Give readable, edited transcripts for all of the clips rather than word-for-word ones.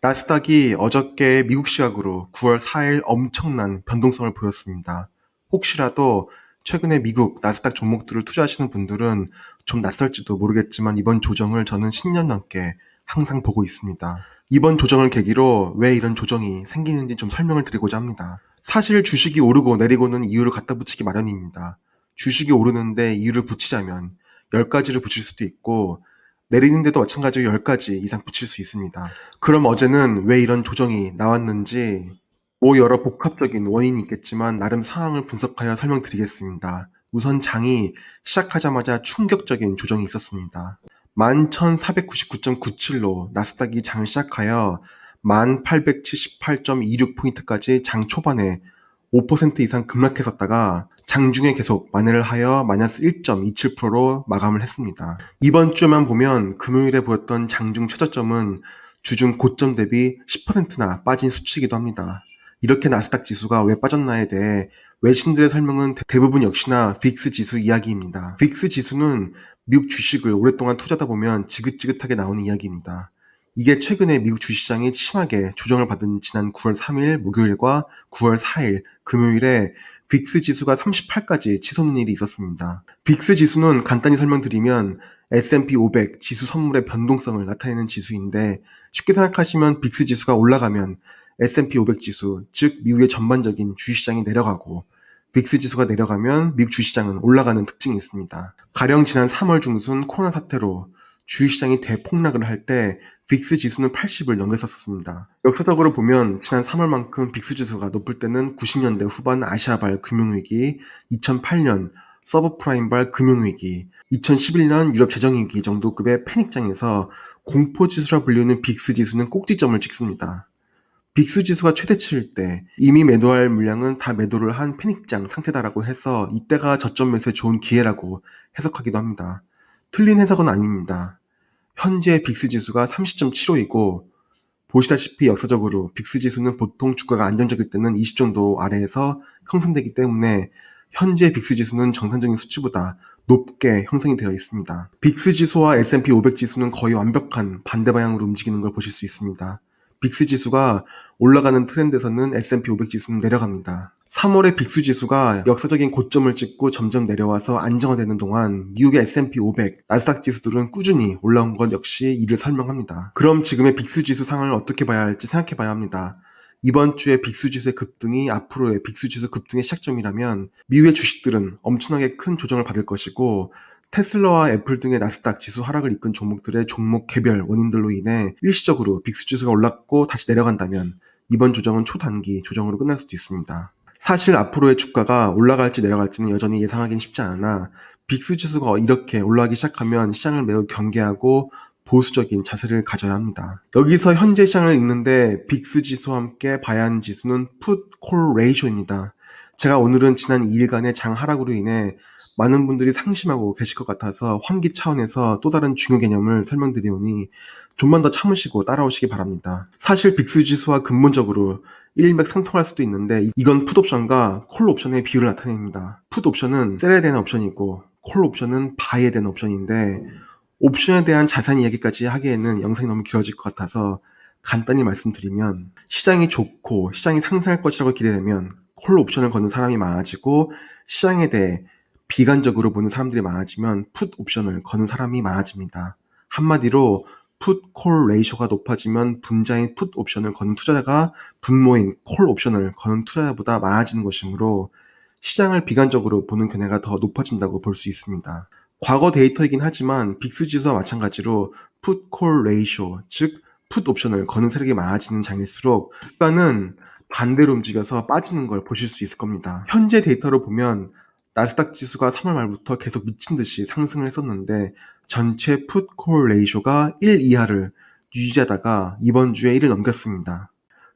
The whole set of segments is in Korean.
나스닥이 어저께 미국 시각으로 9월 4일 엄청난 변동성을 보였습니다. 혹시라도 최근에 미국 나스닥 종목들을 투자하시는 분들은 좀 낯설지도 모르겠지만 이번 조정을 저는 10년 넘게 항상 보고 있습니다. 이번 조정을 계기로 왜 이런 조정이 생기는지 좀 설명을 드리고자 합니다. 사실 주식이 오르고 내리고는 이유를 갖다 붙이기 마련입니다. 주식이 오르는데 이유를 붙이자면 10가지를 붙일 수도 있고 내리는데도 마찬가지로 10가지 이상 붙일 수 있습니다. 그럼 어제는 왜 이런 조정이 나왔는지 여러 복합적인 원인이 있겠지만 나름 상황을 분석하여 설명드리겠습니다. 우선 장이 시작하자마자 충격적인 조정이 있었습니다. 11,499.97로 나스닥이 장을 시작하여 1,878.26포인트까지 장 초반에 5% 이상 급락했었다가 장중에 계속 만회를 하여 마이너스 1.27%로 마감을 했습니다. 이번 주만 보면 금요일에 보였던 장중 최저점은 주중 고점 대비 10%나 빠진 수치이기도 합니다. 이렇게 나스닥 지수가 왜 빠졌나에 대해 외신들의 설명은 대부분 역시나 빅스 지수 이야기입니다. 빅스 지수는 미국 주식을 오랫동안 투자하다 보면 지긋지긋하게 나오는 이야기입니다. 이게 최근에 미국 주식시장이 심하게 조정을 받은 지난 9월 3일 목요일과 9월 4일 금요일에 빅스 지수가 38까지 치솟는 일이 있었습니다. 빅스 지수는 간단히 설명드리면 S&P 500 지수 선물의 변동성을 나타내는 지수인데 쉽게 생각하시면 빅스 지수가 올라가면 S&P 500 지수, 즉 미국의 전반적인 주식시장이 내려가고 빅스 지수가 내려가면 미국 주식시장은 올라가는 특징이 있습니다. 가령 지난 3월 중순 코로나 사태로 주식시장이 대폭락을 할 때 빅스 지수는 80을 넘겼었습니다. 역사적으로 보면 지난 3월만큼 빅스 지수가 높을 때는 90년대 후반 아시아발 금융위기, 2008년 서브프라임발 금융위기, 2011년 유럽 재정위기 정도급의 패닉장에서 공포지수라 불리는 빅스 지수는 꼭지점을 찍습니다. 빅스 지수가 최대치일 때 이미 매도할 물량은 다 매도를 한 패닉장 상태다라고 해서 이때가 저점 매수에 좋은 기회라고 해석하기도 합니다. 틀린 해석은 아닙니다. 현재 빅스 지수가 30.75이고 보시다시피 역사적으로 빅스 지수는 보통 주가가 안정적일 때는 20 정도 아래에서 형성되기 때문에 현재 빅스 지수는 정상적인 수치보다 높게 형성이 되어 있습니다. 빅스 지수와 S&P 500 지수는 거의 완벽한 반대 방향으로 움직이는 걸 보실 수 있습니다. 빅스 지수가 올라가는 트렌드에서는 S&P 500 지수는 내려갑니다. 3월에 빅스 지수가 역사적인 고점을 찍고 점점 내려와서 안정화되는 동안 미국의 S&P 500, 나스닥 지수들은 꾸준히 올라온 것 역시 이를 설명합니다. 그럼 지금의 빅스 지수 상황을 어떻게 봐야 할지 생각해 봐야 합니다. 이번 주에 빅스 지수의 급등이 앞으로의 빅스 지수 급등의 시작점이라면 미국의 주식들은 엄청나게 큰 조정을 받을 것이고 테슬라와 애플 등의 나스닥 지수 하락을 이끈 종목들의 종목 개별 원인들로 인해 일시적으로 빅스 지수가 올랐고 다시 내려간다면 이번 조정은 초단기 조정으로 끝날 수도 있습니다. 사실 앞으로의 주가가 올라갈지 내려갈지는 여전히 예상하기는 쉽지 않으나 빅스 지수가 이렇게 올라가기 시작하면 시장을 매우 경계하고 보수적인 자세를 가져야 합니다. 여기서 현재 시장을 읽는데 빅스 지수와 함께 봐야 하는 지수는 풋콜 레이쇼입니다. 제가 오늘은 지난 2일간의 장 하락으로 인해 많은 분들이 상심하고 계실 것 같아서 환기 차원에서 또 다른 중요 개념을 설명드리오니 좀만 더 참으시고 따라오시기 바랍니다. 사실 빅스 지수와 근본적으로 일맥상통할 수도 있는데 이건 풋옵션과 콜옵션의 비율을 나타냅니다. 풋옵션은 셀에 대한 옵션이고 콜옵션은 바이에 대한 옵션인데 옵션에 대한 자세한 이야기까지 하기에는 영상이 너무 길어질 것 같아서 간단히 말씀드리면 시장이 좋고 시장이 상승할 것이라고 기대되면 콜 옵션을 거는 사람이 많아지고 시장에 대해 비관적으로 보는 사람들이 많아지면 풋 옵션을 거는 사람이 많아집니다. 한마디로 풋 콜 레이쇼가 높아지면 분자인 풋 옵션을 거는 투자자가 분모인 콜 옵션을 거는 투자자보다 많아지는 것이므로 시장을 비관적으로 보는 견해가 더 높아진다고 볼 수 있습니다. 과거 데이터이긴 하지만 빅스 지수와 마찬가지로 풋 콜 레이쇼, 즉 풋 옵션을 거는 세력이 많아지는 장일수록 주가는 반대로 움직여서 빠지는 걸 보실 수 있을 겁니다. 현재 데이터로 보면 나스닥 지수가 3월 말부터 계속 미친 듯이 상승을 했었는데 전체 풋 콜 레이쇼가 1 이하를 유지하다가 이번 주에 1을 넘겼습니다.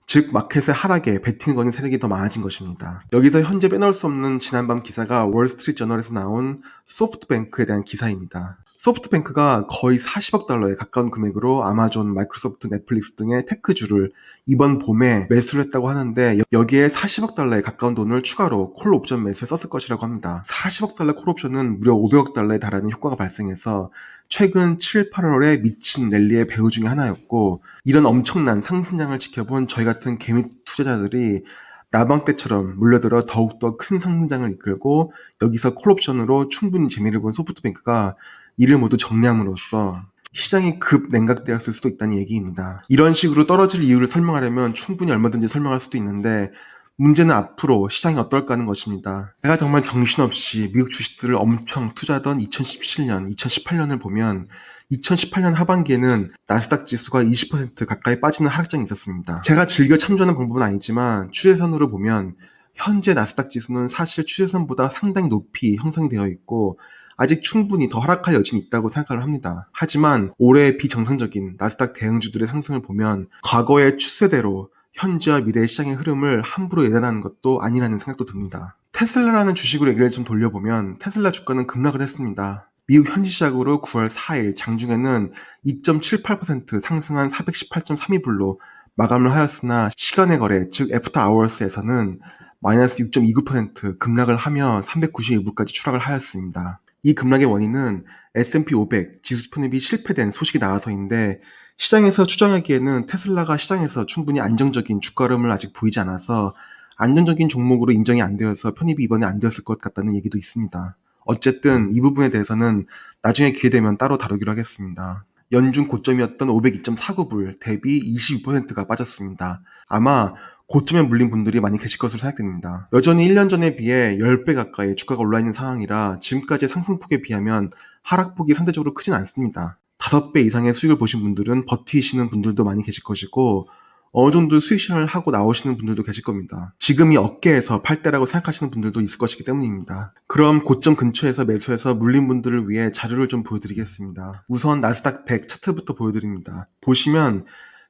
즉 마켓의 하락에 베팅을 거는 세력이 더 많아진 것입니다. 여기서 현재 빼놓을 수 없는 지난밤 기사가 월스트리트 저널에서 나온 소프트뱅크에 대한 기사입니다. 소프트뱅크가 거의 40억 달러에 가까운 금액으로 아마존, 마이크로소프트, 넷플릭스 등의 테크주를 이번 봄에 매수를 했다고 하는데 여기에 40억 달러에 가까운 돈을 추가로 콜 옵션 매수에 썼을 것이라고 합니다. 40억 달러 콜 옵션은 무려 500억 달러에 달하는 효과가 발생해서 최근 7, 8월에 미친 랠리의 배후 중에 하나였고, 이런 엄청난 상승장을 지켜본 저희 같은 개미 투자자들이 나방 때처럼 몰려들어 더욱더 큰 상승장을 이끌고, 여기서 콜옵션으로 충분히 재미를 본 소프트뱅크가 이를 모두 정리함으로써 시장이 급 냉각되었을 수도 있다는 얘기입니다. 이런 식으로 떨어질 이유를 설명하려면 충분히 얼마든지 설명할 수도 있는데, 문제는 앞으로 시장이 어떨까 하는 것입니다. 제가 정말 정신없이 미국 주식들을 엄청 투자하던 2017년, 2018년을 보면 2018년 하반기에는 나스닥 지수가 20% 가까이 빠지는 하락장이 있었습니다. 제가 즐겨 참조하는 방법은 아니지만 추세선으로 보면 현재 나스닥 지수는 사실 추세선보다 상당히 높이 형성이 되어 있고 아직 충분히 더 하락할 여진이 있다고 생각을 합니다. 하지만 올해의 비정상적인 나스닥 대형주들의 상승을 보면 과거의 추세대로 현재와 미래의 시장의 흐름을 함부로 예단하는 것도 아니라는 생각도 듭니다. 테슬라라는 주식으로 얘기를 좀 돌려보면 테슬라 주가는 급락을 했습니다. 미국 현지 시작으로 9월 4일 장중에는 2.78% 상승한 418.32불로 마감을 하였으나 시간의 거래, 즉 애프터 아워스에서는 마이너스 6.29% 급락을 하며 391불까지 추락을 하였습니다. 이 급락의 원인은 S&P 500 지수 편입이 실패된 소식이 나와서인데, 시장에서 추정하기에는 테슬라가 시장에서 충분히 안정적인 주가 흐름을 아직 보이지 않아서 안정적인 종목으로 인정이 안 되어서 편입이 이번에 안 되었을 것 같다는 얘기도 있습니다. 어쨌든 이 부분에 대해서는 나중에 기회 되면 따로 다루기로 하겠습니다. 연중 고점이었던 502.49불 대비 22%가 빠졌습니다. 아마 고점에 물린 분들이 많이 계실 것으로 생각됩니다. 여전히 1년 전에 비해 10배 가까이 주가가 올라있는 상황이라 지금까지의 상승폭에 비하면 하락폭이 상대적으로 크진 않습니다. 5배 이상의 수익을 보신 분들은 버티시는 분들도 많이 계실 것이고 어느 정도 수익 실현을 하고 나오시는 분들도 계실 겁니다. 지금이 어깨에서 팔 때라고 생각하시는 분들도 있을 것이기 때문입니다. 그럼 고점 근처에서 매수해서 물린 분들을 위해 자료를 좀 보여드리겠습니다. 우선 나스닥 100 차트부터 보여드립니다. 보시면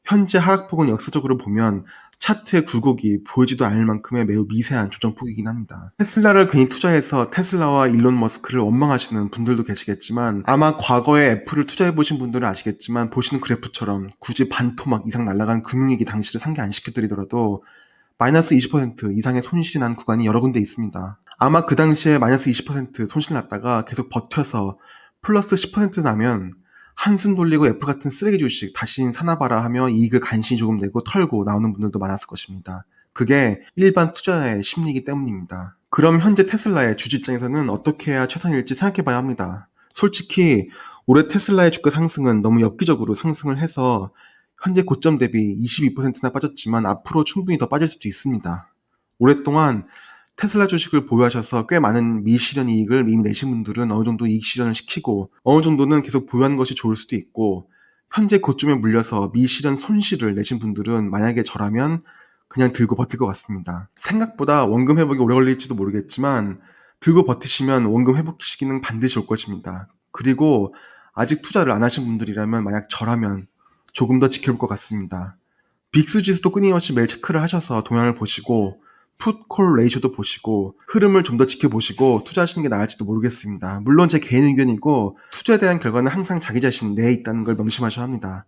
현재 하락폭은 역사적으로 보면 차트의 굴곡이 보이지도 않을 만큼의 매우 미세한 조정폭이긴 합니다. 테슬라를 괜히 투자해서 테슬라와 일론 머스크를 원망하시는 분들도 계시겠지만 아마 과거에 애플을 투자해보신 분들은 아시겠지만 보시는 그래프처럼 굳이 반토막 이상 날아간 금융위기 당시를 상기 안 시켜드리더라도 마이너스 20% 이상의 손실이 난 구간이 여러 군데 있습니다. 아마 그 당시에 마이너스 20% 손실 났다가 계속 버텨서 플러스 10% 나면 한숨 돌리고 애플 같은 쓰레기 주식 다시 사나봐라 하며 이익을 간신히 조금 내고 털고 나오는 분들도 많았을 것입니다. 그게 일반 투자자의 심리이기 때문입니다. 그럼 현재 테슬라의 주주 입장에서는 어떻게 해야 최선일지 생각해봐야 합니다. 솔직히 올해 테슬라의 주가 상승은 너무 엽기적으로 상승을 해서 현재 고점 대비 22%나 빠졌지만 앞으로 충분히 더 빠질 수도 있습니다. 오랫동안 테슬라 주식을 보유하셔서 꽤 많은 미실현 이익을 이미 내신 분들은 어느 정도 이익 실현을 시키고 어느 정도는 계속 보유하는 것이 좋을 수도 있고, 현재 고점에 물려서 미실현 손실을 내신 분들은 만약에 저라면 그냥 들고 버틸 것 같습니다. 생각보다 원금 회복이 오래 걸릴지도 모르겠지만 들고 버티시면 원금 회복 시기는 반드시 올 것입니다. 그리고 아직 투자를 안 하신 분들이라면 만약 저라면 조금 더 지켜볼 것 같습니다. 빅스 지수도 끊임없이 매일 체크를 하셔서 동향을 보시고 풋콜 레이쇼도 보시고 흐름을 좀 더 지켜보시고 투자하시는 게 나을지도 모르겠습니다. 물론 제 개인 의견이고 투자에 대한 결과는 항상 자기 자신 내에 있다는 걸 명심하셔야 합니다.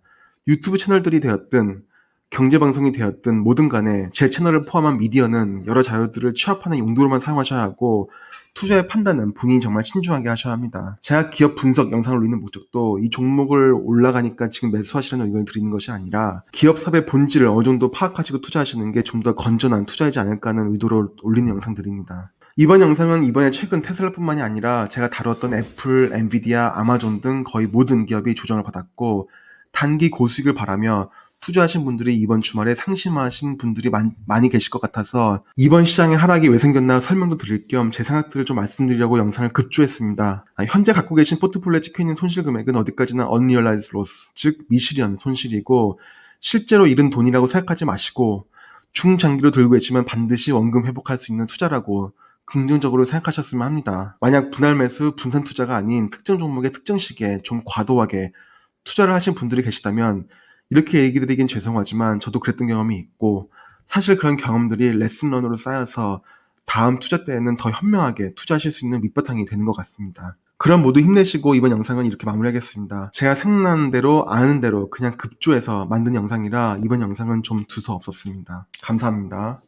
유튜브 채널들이 되었든 경제방송이 되었든 뭐든 간에 제 채널을 포함한 미디어는 여러 자료들을 취합하는 용도로만 사용하셔야 하고 투자의 판단은 본인이 정말 신중하게 하셔야 합니다. 제가 기업 분석 영상을 올리는 목적도 이 종목을 올라가니까 지금 매수하시라는 의견을 드리는 것이 아니라 기업 사업의 본질을 어느 정도 파악하시고 투자하시는 게 좀 더 건전한 투자이지 않을까 하는 의도로 올리는 영상들입니다. 이번 영상은 이번에 최근 테슬라뿐만이 아니라 제가 다뤘던 애플, 엔비디아, 아마존 등 거의 모든 기업이 조정을 받았고 단기 고수익을 바라며 투자하신 분들이 이번 주말에 상심하신 분들이 많이 계실 것 같아서 이번 시장의 하락이 왜 생겼나 설명도 드릴 겸 제 생각들을 좀 말씀드리려고 영상을 급조했습니다. 현재 갖고 계신 포트폴리오에 찍혀있는 손실 금액은 어디까지나 unrealized loss, 즉 미실현 손실이고 실제로 잃은 돈이라고 생각하지 마시고 중장기로 들고 계시면 반드시 원금 회복할 수 있는 투자라고 긍정적으로 생각하셨으면 합니다. 만약 분할 매수, 분산 투자가 아닌 특정 종목의 특정 시기에 좀 과도하게 투자를 하신 분들이 계시다면 이렇게 얘기 드리긴 죄송하지만 저도 그랬던 경험이 있고 사실 그런 경험들이 레슨런으로 쌓여서 다음 투자 때에는 더 현명하게 투자하실 수 있는 밑바탕이 되는 것 같습니다. 그럼 모두 힘내시고 이번 영상은 이렇게 마무리하겠습니다. 제가 생각나는 대로 아는 대로 그냥 급조해서 만든 영상이라 이번 영상은 좀 두서없었습니다. 감사합니다.